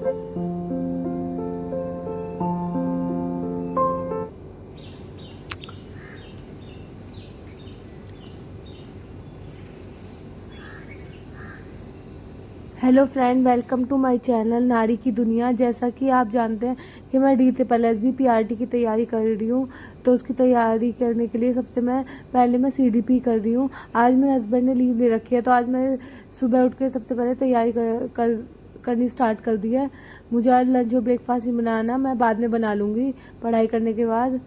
Hello friend, welcome to my channel नारी की दुनिया। जैसा कि आप जानते हैं कि मैं DTPLSB PRT की तैयारी कर रही हूँ, तो उसकी तैयारी करने के लिए सबसे पहले मैं CDP कर रही हूँ। आज मेरे हस्बैंड ने लीव ले रखी है, तो आज मैं सुबह उठ के सबसे पहले तैयारी करनी स्टार्ट कर दी है। मुझे आज लंच और ब्रेकफास्ट ही बनाना, मैं बाद में बना लूँगी पढ़ाई करने के बाद।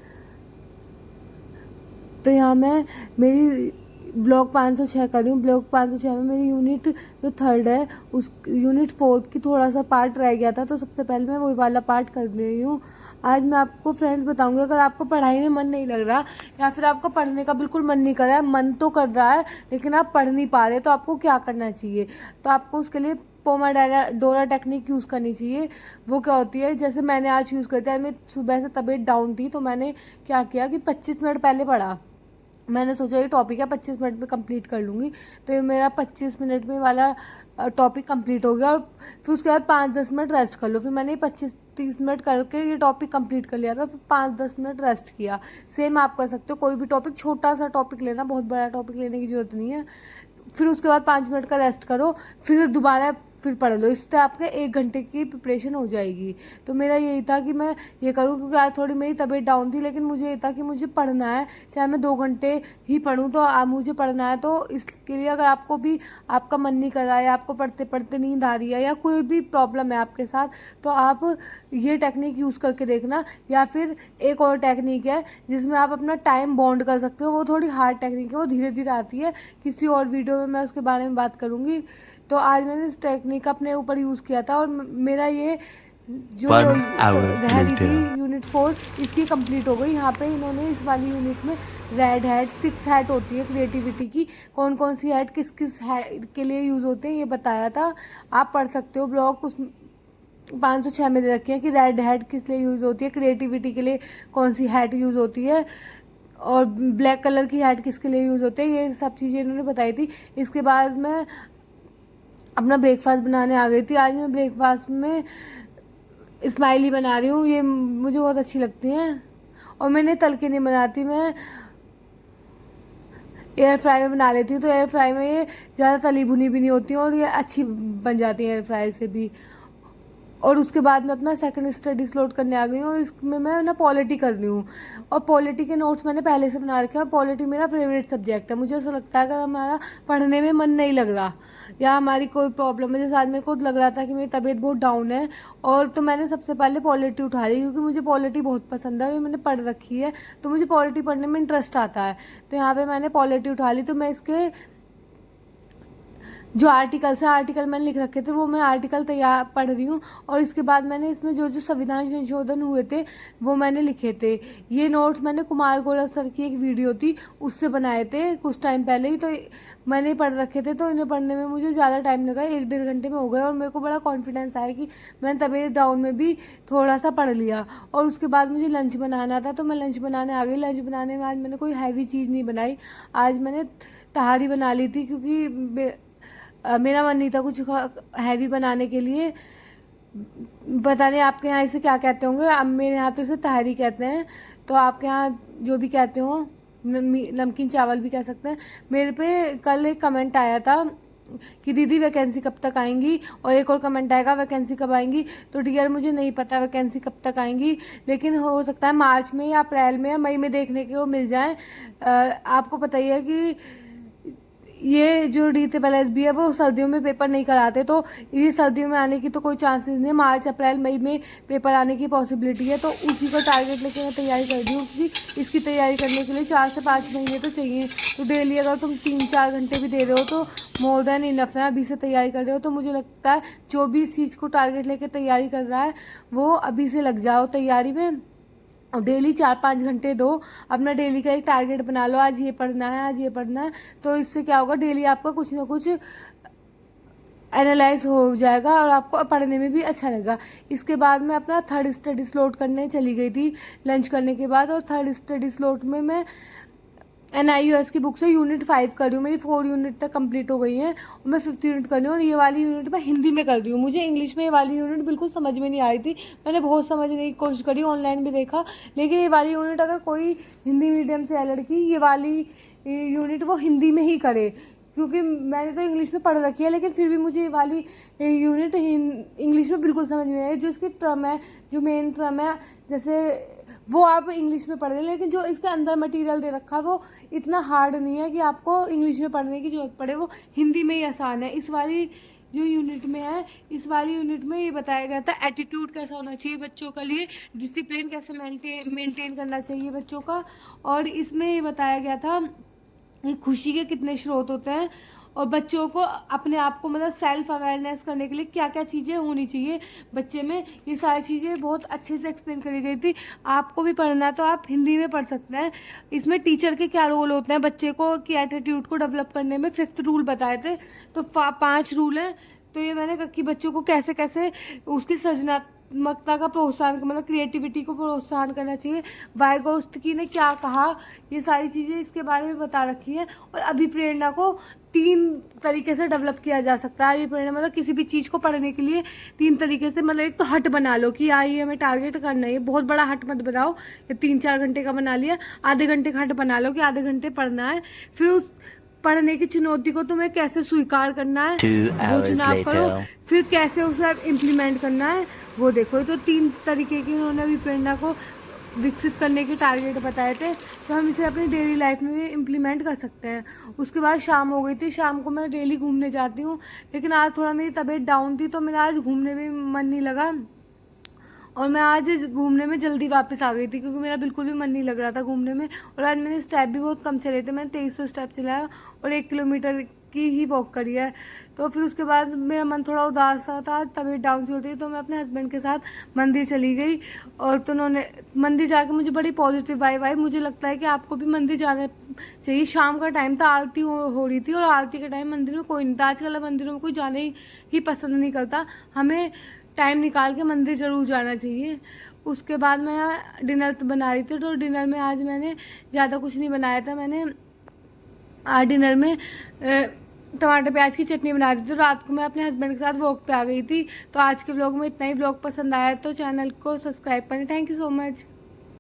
तो यहाँ मैं मेरी ब्लॉक 506 कर रही हूँ। ब्लॉक 506 में मेरी यूनिट जो थर्ड है, उस यूनिट फोर्थ की थोड़ा सा पार्ट रह गया था, तो सबसे पहले मैं वही वाला पार्ट कर रही हूँ। आज मैं आपको फ्रेंड्स बताऊंगी, अगर आपको पढ़ाई में मन नहीं लग रहा या फिर आपको पढ़ने का बिल्कुल मन नहीं कर रहा है, मन तो कर रहा है लेकिन आप पढ़ नहीं पा रहे, तो आपको क्या करना चाहिए। तो आपको उसके लिए पोमाडोरा टेक्निक यूज़ करनी चाहिए। वो क्या होती है, जैसे मैंने आज यूज़ करती है, मेरी सुबह से तबीयत डाउन थी, तो मैंने क्या किया कि 25 मिनट पहले पढ़ा। मैंने सोचा ये टॉपिक है 25 मिनट में कंप्लीट कर लूँगी, तो ये मेरा 25 मिनट में वाला टॉपिक कंप्लीट हो गया। और फिर उसके बाद 5-10 मिनट रेस्ट कर लो। फिर मैंने 25-30 मिनट करके ये टॉपिक कंप्लीट कर लिया था, फिर 5-10 मिनट रेस्ट किया। सेम आप कर सकते हो, कोई भी टॉपिक, छोटा सा टॉपिक लेना, बहुत बड़ा टॉपिक लेने की ज़रूरत नहीं है। फिर उसके बाद 5 मिनट का रेस्ट करो, फिर दोबारा फिर पढ़ लो। इससे आपके 1 घंटे की प्रिपरेशन हो जाएगी। तो मेरा यही था कि मैं ये करूँ, क्योंकि आज थोड़ी मेरी तबीयत डाउन थी, लेकिन मुझे ये था कि मुझे पढ़ना है, चाहे मैं 2 घंटे ही पढ़ूँ, तो मुझे पढ़ना है। तो इसके लिए अगर आपको भी आपका मन नहीं कर रहा है, आपको पढ़ते पढ़ते नींद आ रही है, या कोई भी प्रॉब्लम है आपके साथ, तो आप ये टेक्निक यूज़ करके देखना। या फिर एक और टेक्निक है जिसमें आप अपना टाइम बॉन्ड कर सकते हो, वो थोड़ी हार्ड टेक्निक है, वो धीरे धीरे आती है। किसी और वीडियो में मैं उसके बारे में बात करूँगी। तो आज मैंने इस टेक्निक अपने ऊपर यूज़ किया था, और मेरा ये जो 1 hour रह रही later. थी यूनिट 4, इसकी कंप्लीट हो गई। यहाँ पे इन्होंने इस वाली यूनिट में रेड हैट 6 हैट होती है क्रिएटिविटी की, कौन कौन सी हैट किस किस हैट के लिए यूज़ होते हैं ये बताया था। आप पढ़ सकते हो, ब्लॉग उस 506 में दे रखे हैं कि रेड हैट किस लिए यूज़ होती है, क्रिएटिविटी के लिए कौन सी हैट यूज़ होती है, और ब्लैक कलर की हैट किसके लिए यूज़ होती है, ये सब चीज़ें इन्होंने बताई थी। इसके बाद मैं अपना ब्रेकफास्ट बनाने आ गई थी। आज मैं ब्रेकफास्ट में स्माइली बना रही हूँ, ये मुझे बहुत अच्छी लगती हैं, और मैंने तल के नहीं बनाती, मैं एयर फ्राई में बना लेती हूँ। तो एयर फ्राई में ये ज़्यादा तली भुनी भी नहीं होती हैं, और ये अच्छी बन जाती हैं एयर फ्राई से भी। और उसके बाद मैं अपना सेकंड स्टडी स्लोट करने आ गई हूँ, और इसमें मैं ना पॉलिटी कर रही हूँ। और पॉलिटी के नोट्स मैंने पहले से बना रखे हैं, और पॉलिटी मेरा फेवरेट सब्जेक्ट है। मुझे ऐसा लगता है अगर हमारा पढ़ने में मन नहीं लग रहा, या हमारी कोई प्रॉब्लम है, जैसे आज मेरे को लग रहा था कि मेरी तबीयत बहुत डाउन है, और तो मैंने सबसे पहले पॉलिटी उठा ली, क्योंकि मुझे पॉलिटी बहुत पसंद है, मैंने पढ़ रखी है, तो मुझे पॉलिटी पढ़ने में इंटरेस्ट आता है। तो यहाँ पर मैंने पॉलिटी उठा ली। तो मैं इसके जो आर्टिकल मैंने लिख रखे थे, वो मैं आर्टिकल तैयार पढ़ रही हूँ। और इसके बाद मैंने इसमें जो जो संविधान संशोधन हुए थे वो मैंने लिखे थे। ये नोट्स मैंने कुमार गोला सर की एक वीडियो थी उससे बनाए थे कुछ टाइम पहले ही, तो मैंने पढ़ रखे थे। तो इन्हें पढ़ने में मुझे ज़्यादा टाइम लगा, 1-1.5 घंटे में हो गए, और मेरे को बड़ा कॉन्फिडेंस आया कि मैंने तबीयत डाउन में भी थोड़ा सा पढ़ लिया। और उसके बाद मुझे लंच बनाना था, तो मैं लंच बनाने आ गई। लंच बनाने में आज मैंने कोई हैवी चीज़ नहीं बनाई, आज मैंने तहारी बना ली थी, क्योंकि मेरा मन नहीं था कुछ हैवी बनाने के लिए। पता नहीं आपके यहाँ इसे क्या कहते होंगे, अब मेरे यहाँ तो इसे तहरी कहते हैं, तो आपके यहाँ जो भी कहते हो, नमकीन चावल भी कह सकते हैं। मेरे पे कल एक कमेंट आया था कि दीदी वैकेंसी कब तक आएंगी, और एक और कमेंट आएगा वैकेंसी कब आएंगी। तो डियर मुझे नहीं पता वैकेंसी कब तक आएंगी, लेकिन हो सकता है मार्च में या अप्रैल में या मई में देखने के वो मिल जाए। आपको पता ही है कि ये जो DTPLSB है वो सर्दियों में पेपर नहीं कराते, तो ये सर्दियों में आने की तो कोई चांसेस नहीं है। मार्च अप्रैल मई में पेपर आने की पॉसिबिलिटी है, तो उसी को टारगेट लेके मैं तैयारी कर रही हूँ, क्योंकि इसकी तैयारी करने के लिए 4 से 5 महीने तो चाहिए। तो डेली अगर तुम 3-4 घंटे भी दे रहे हो तो मोर देन इनफ है। अभी से तैयारी कर रहे हो, तो मुझे लगता है जो भी इस चीज़ को टारगेट लेके तैयारी कर रहा है वो अभी से लग जाओ तैयारी में, और डेली 4-5 घंटे दो। अपना डेली का एक टारगेट बना लो, आज ये पढ़ना है, आज ये पढ़ना है। तो इससे क्या होगा, डेली आपका कुछ ना कुछ एनालाइज हो जाएगा, और आपको पढ़ने में भी अच्छा लगेगा। इसके बाद मैं अपना थर्ड स्टडी स्लॉट करने चली गई थी लंच करने के बाद, और थर्ड स्टडी स्लॉट में मैं NIOS की बुक से यूनिट 5 कर रही हूँ। मेरी 4 यूनिट तक कंप्लीट हो गई हैं और मैं 5th यूनिट कर रही हूँ और ये वाली यूनिट मैं हिंदी में कर रही हूँ। मुझे इंग्लिश में ये वाली यूनिट बिल्कुल समझ में नहीं आ रही थी। मैंने बहुत समझने की कोशिश करी, ऑनलाइन भी देखा, लेकिन ये वाली यूनिट अगर कोई हिंदी मीडियम से है लड़की, ये वाली यूनिट वो हिंदी में ही करे, क्योंकि मैंने तो इंग्लिश में पढ़ रखी है, लेकिन फिर भी मुझे ये वाली यूनिट इंग्लिश में बिल्कुल समझ में नहीं आई। जो इसकी ट्रम है, जो मेन ट्रम है, जैसे वो आप इंग्लिश में पढ़ रहे, लेकिन जो इसके अंदर मटेरियल दे रखा है वो इतना हार्ड नहीं है कि आपको इंग्लिश में पढ़ने की जरूरत पड़े, वो हिंदी में ही आसान है। इस वाली जो यूनिट में है, इस वाली यूनिट में ये बताया गया था एटीट्यूड कैसा होना चाहिए बच्चों के लिए, डिसिप्लिन कैसे मेंटेन करना चाहिए बच्चों का, और इसमें ये बताया गया था कि खुशी के कितने स्रोत होते हैं और बच्चों को अपने आप को मतलब सेल्फ अवेयरनेस करने के लिए क्या क्या चीज़ें होनी चाहिए बच्चे में, ये सारी चीज़ें बहुत अच्छे से एक्सप्लेन करी गई थी। आपको भी पढ़ना है तो आप हिंदी में पढ़ सकते हैं। इसमें टीचर के क्या रोल होते हैं बच्चे को की एटीट्यूड को डेवलप करने में 5th रूल बताए थे। तो 5 रूल हैं। तो ये मैंने कि बच्चों को कैसे कैसे उसकी सृजनात्मकता का प्रोत्साहन, मतलब क्रिएटिविटी को प्रोत्साहन करना चाहिए। वाइगोत्स्की ने क्या कहा, ये सारी चीज़ें इसके बारे में बता रखी है। और अभिप्रेरणा को 3 तरीके से डेवलप किया जा सकता है। अभिप्रेरणा मतलब किसी भी चीज़ को पढ़ने के लिए 3 तरीके से, मतलब एक तो हट बना लो कि ये हमें टारगेट करना है, बहुत बड़ा हट मत बनाओ कि 3-4 घंटे का बना लिया, आधे घंटे का हट बना लो कि आधे घंटे पढ़ना है। फिर उस पढ़ने की चुनौती को तुम्हें कैसे स्वीकार करना है, वो चुनाव करो। फिर कैसे उसे आप इम्प्लीमेंट करना है वो देखो। तो 3 तरीके की उन्होंने अभिप्रेरणा को विकसित करने के टारगेट बताए थे, तो हम इसे अपनी डेली लाइफ में भी इम्प्लीमेंट कर सकते हैं। उसके बाद शाम हो गई थी, शाम को मैं डेली घूमने जाती हूँ, लेकिन आज थोड़ा मेरी तबीयत डाउन थी तो मेरा आज घूमने में मन नहीं लगा और मैं आज घूमने में जल्दी वापस आ गई थी, क्योंकि मेरा बिल्कुल भी मन नहीं लग रहा था घूमने में। और आज मैंने स्टेप भी बहुत कम चले थे, मैंने 2300 स्टेप चलाया और 1 किलोमीटर की ही वॉक करी है। तो फिर उसके बाद मेरा मन थोड़ा उदास सा था, तबीयत डाउन सी होती, तो मैं अपने हस्बैंड के साथ मंदिर चली गई। और तो उन्होंने मंदिर जाके मुझे बड़ी पॉजिटिव वाइब आई। मुझे लगता है कि आपको भी मंदिर जाना चाहिए। शाम का टाइम था, आरती हो रही थी और आरती के टाइम मंदिर में कोई नहीं था। आजकल मंदिरों में कोई जाने ही पसंद नहीं करता। हमें टाइम निकाल के मंदिर ज़रूर जाना चाहिए। उसके बाद मैं डिनर बना रही थी, तो डिनर में आज मैंने ज़्यादा कुछ नहीं बनाया था। मैंने आज डिनर में टमाटर प्याज की चटनी बना रही थी। तो रात को मैं अपने हस्बैंड के साथ वॉक पे आ गई थी। तो आज के व्लॉग में इतना ही। व्लॉग पसंद आया तो चैनल को सब्सक्राइब करें। Thank you so much.